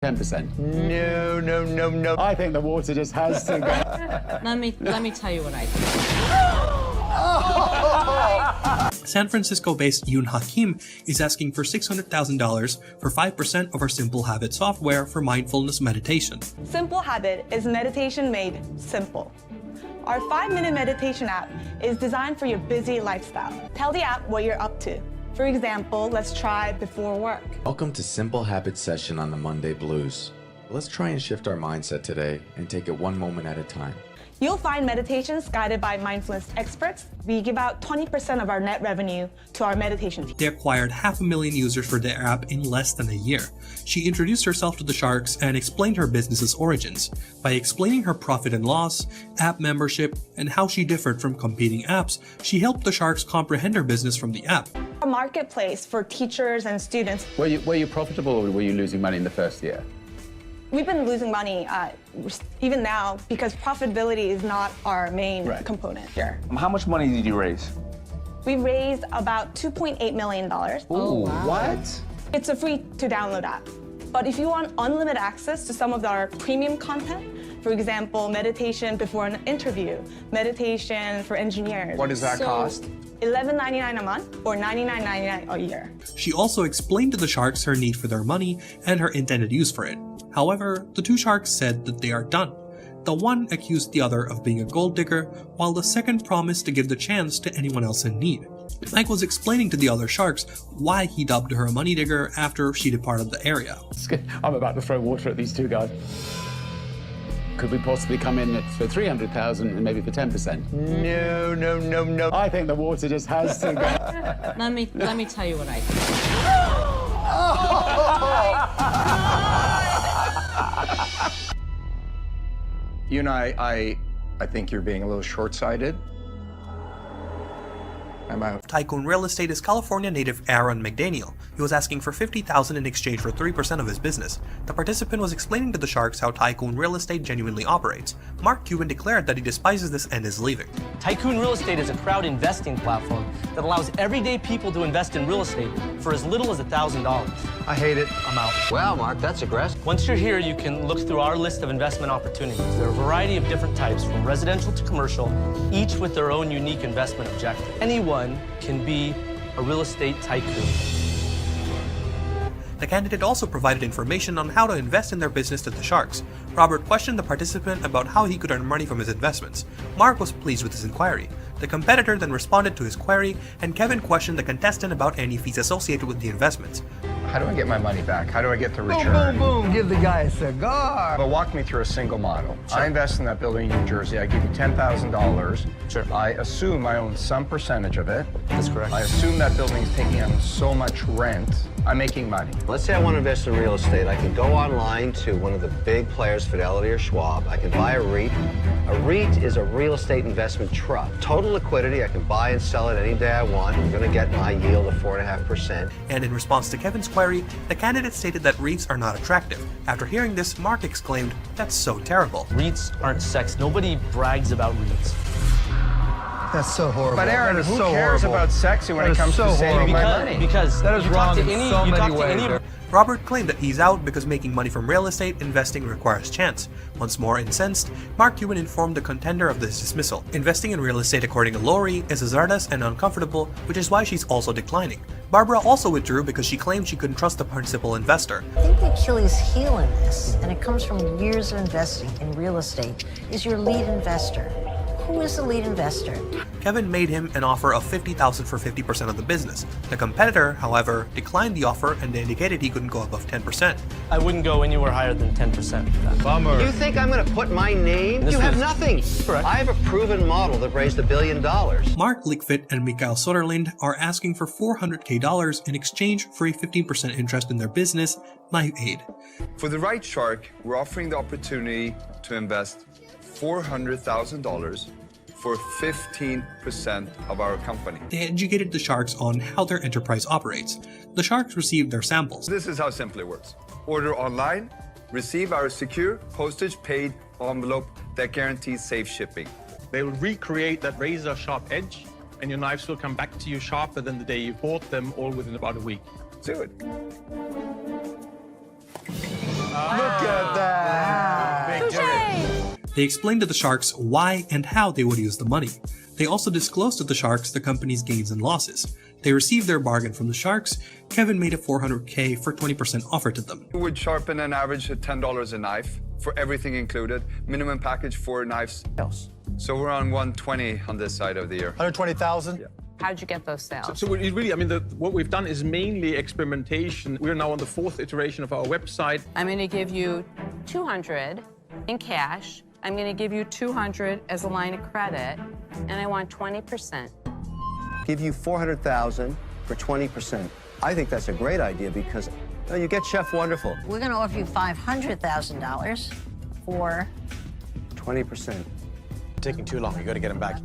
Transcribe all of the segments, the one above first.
10%. No, no, no, no. I think the water just has to go. Let me tell you what I think. San Francisco-based Yoon Hakim is asking for $600,000 for 5% of our Simple Habit software for mindfulness meditation. Simple Habit is meditation made simple. Our 5-minute meditation app is designed for your busy lifestyle. Tell the app what you're up to. For example, let's try before work. Welcome to Simple Habits Session on the Monday Blues. Let's try and shift our mindset today and take it one moment at a time. You'll find meditations guided by mindfulness experts. We give out 20% of our net revenue to our meditation team. They acquired 500,000 users for their app in less than a year. She introduced herself to the Sharks and explained her business's origins by explaining her profit and loss, app membership, and how she differed from competing apps. She helped the Sharks comprehend her business from the app. A marketplace for teachers and students. Were you profitable or were you losing money in the first year? We've been losing money even now because profitability is not our main component here. How much money did you raise? We raised about $2.8 million. Oh, wow. What? It's a free to download app. But if you want unlimited access to some of our premium content, for example, meditation before an interview, meditation for engineers. What does that cost? $11.99 a month or $99.99 a year. She also explained to the Sharks her need for their money and her intended use for it. However, the two Sharks said that they are done. The one accused the other of being a gold digger, while the second promised to give the chance to anyone else in need. Mike was explaining to the other Sharks why he dubbed her a money digger after she departed the area. I'm about to throw water at these two guys. Could we possibly come in for 300,000 and maybe for 10%? No, no, no, no. I think the water just has to go. Let me tell you what I think. You know, I think you're being a little short-sighted. I'm out. Tycoon Real Estate is California native Aaron McDaniel. He was asking for $50,000 in exchange for 3% of his business. The participant was explaining to the Sharks how Tycoon Real Estate genuinely operates. Mark Cuban declared that he despises this and is leaving. Tycoon Real Estate is a crowd investing platform that allows everyday people to invest in real estate for as little as $1,000. I hate it. I'm out. Wow, Mark, that's aggressive. Once you're here, you can look through our list of investment opportunities. There are a variety of different types, from residential to commercial, each with their own unique investment objective. Anyone can be a real estate tycoon. The candidate also provided information on how to invest in their business to the Sharks. Robert questioned the participant about how he could earn money from his investments. Mark was pleased with his inquiry. The competitor then responded to his query, and Kevin questioned the contestant about any fees associated with the investments. How do I get my money back? How do I get the return? Boom, boom, boom, give the guy a cigar. But walk me through a single model. Sure. I invest in that building in New Jersey. I give you $10,000. Sure. I assume I own some percentage of it. That's correct. I assume that building is taking on so much rent. I'm making money. Let's say I want to invest in real estate. I can go online to one of the big players, Fidelity or Schwab. I can buy a REIT. A REIT is a real estate investment trust. Total liquidity, I can buy and sell it any day I want. I'm going to get my yield of 4.5%. And in response to Kevin's query, the candidate stated that REITs are not attractive. After hearing this, Mark exclaimed, "That's so terrible." REITs aren't sex. Nobody brags about REITs. That's so horrible. But Aaron, who cares about sexy when it comes to saving my money? Because That is you wrong talk to in any, so you many talk to ways. any Robert claimed that he's out because making money from real estate investing requires chance. Once more incensed, Mark Cuban informed the contender of this dismissal. Investing in real estate, according to Lori, is hazardous and uncomfortable, which is why she's also declining. Barbara also withdrew because she claimed she couldn't trust the principal investor. I think the Achilles heel in this, and it comes from years of investing in real estate, is your lead investor. Who is the lead investor? Kevin made him an offer of $50,000 for 50% of the business. The competitor, however, declined the offer and indicated he couldn't go above 10%. I wouldn't go anywhere higher than 10%. Bummer. You think I'm going to put my name? This You have is- nothing. Correct. I have a proven model that raised $1 billion. Mark Lickfit and Mikael Soderlind are asking for $400,000 in exchange for a 15% interest in their business, Live Aid. For the right shark, we're offering the opportunity to invest $400,000 for 15% of our company. They educated the Sharks on how their enterprise operates. The Sharks received their samples. This is how simply it works. Order online, receive our secure postage-paid envelope that guarantees safe shipping. They will recreate that razor-sharp edge, and your knives will come back to you sharper than the day you bought them, all within about a week. Do it. They explained to the sharks why and how they would use the money. They also disclosed to the sharks the company's gains and losses. They received their bargain from the sharks. Kevin made a $400K for 20% offer to them. We would sharpen an average at $10 a knife for everything included. Minimum package for knives. So we're on 120 on this side of the year. 120,000? Yeah. How'd you get those sales? So it really, I mean, what we've done is mainly experimentation. We're now on the 4th iteration of our website. I'm going to give you 200 in cash. I'm going to give you 200 as a line of credit, and I want 20%. Give you 400,000 for 20%. I think that's a great idea because you get Chef Wonderful. We're going to offer you $500,000 for 20%. Taking too long. You got to get him back.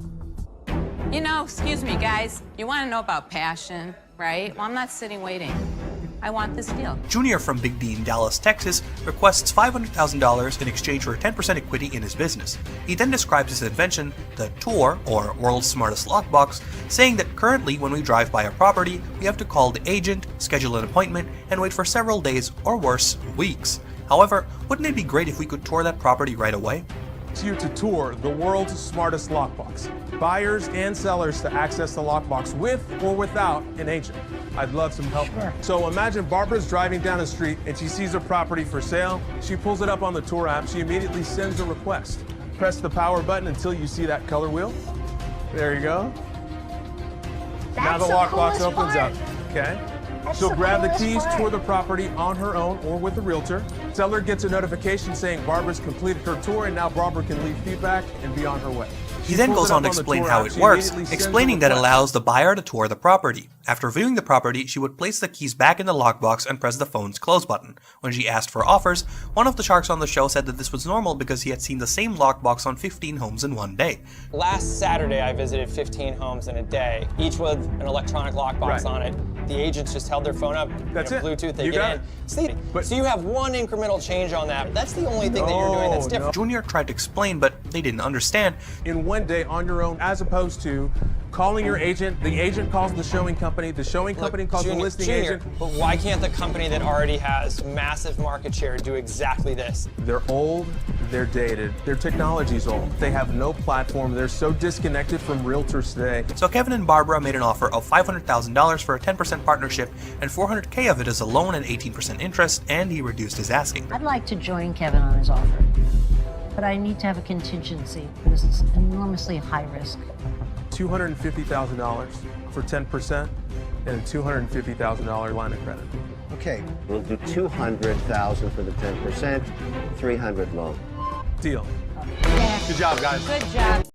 You know, excuse me, guys. You want to know about passion, right? Well, I'm not sitting waiting. I want this deal. Junior from Big D in Dallas, Texas, requests $500,000 in exchange for 10% equity in his business. He then describes his invention, the Tour, or World's Smartest Lockbox, saying that currently when we drive by a property, we have to call the agent, schedule an appointment, and wait for several days, or worse, weeks. However, wouldn't it be great if we could tour that property right away? You to tour the world's smartest lockbox. Buyers and sellers to access the lockbox with or without an agent. I'd love some help. Sure. So imagine Barbara's driving down the street and she sees a property for sale. She pulls it up on the tour app. She immediately sends a request. Press the power button until you see that color wheel. There you go. Now the lockbox opens up. Okay. She'll grab the keys, tour the property on her own or with a realtor. Seller gets a notification saying Barbara's completed her tour and now Barbara can leave feedback and be on her way. He then goes on to explain how it works, explaining that it allows the buyer to tour the property. After viewing the property, she would place the keys back in the lockbox and press the phone's close button. When she asked for offers, one of the sharks on the show said that this was normal because he had seen the same lockbox on 15 homes in one day. Last Saturday, I visited 15 homes in a day, each with an electronic lockbox on it. The agents just held their phone up, Bluetooth, they get in. So you have one incremental change on that. That's the only thing that you're doing that's different. Junior tried to explain, but they didn't understand. In one day on your own, as opposed to calling your agent, the agent calls the showing company calls the listing agent. But why can't the company that already has massive market share do exactly this? They're old, they're dated, their technology's old. They have no platform, they're so disconnected from realtors today. So Kevin and Barbara made an offer of $500,000 for a 10% partnership and $400K of it as a loan and 18% interest, and he reduced his asking. I'd like to join Kevin on his offer, but I need to have a contingency because it's enormously high risk. $250,000 for 10% and a $250,000 line of credit. Okay, we'll do 200,000 for the 10%, 300 loan. Deal. Good job, guys. Good job.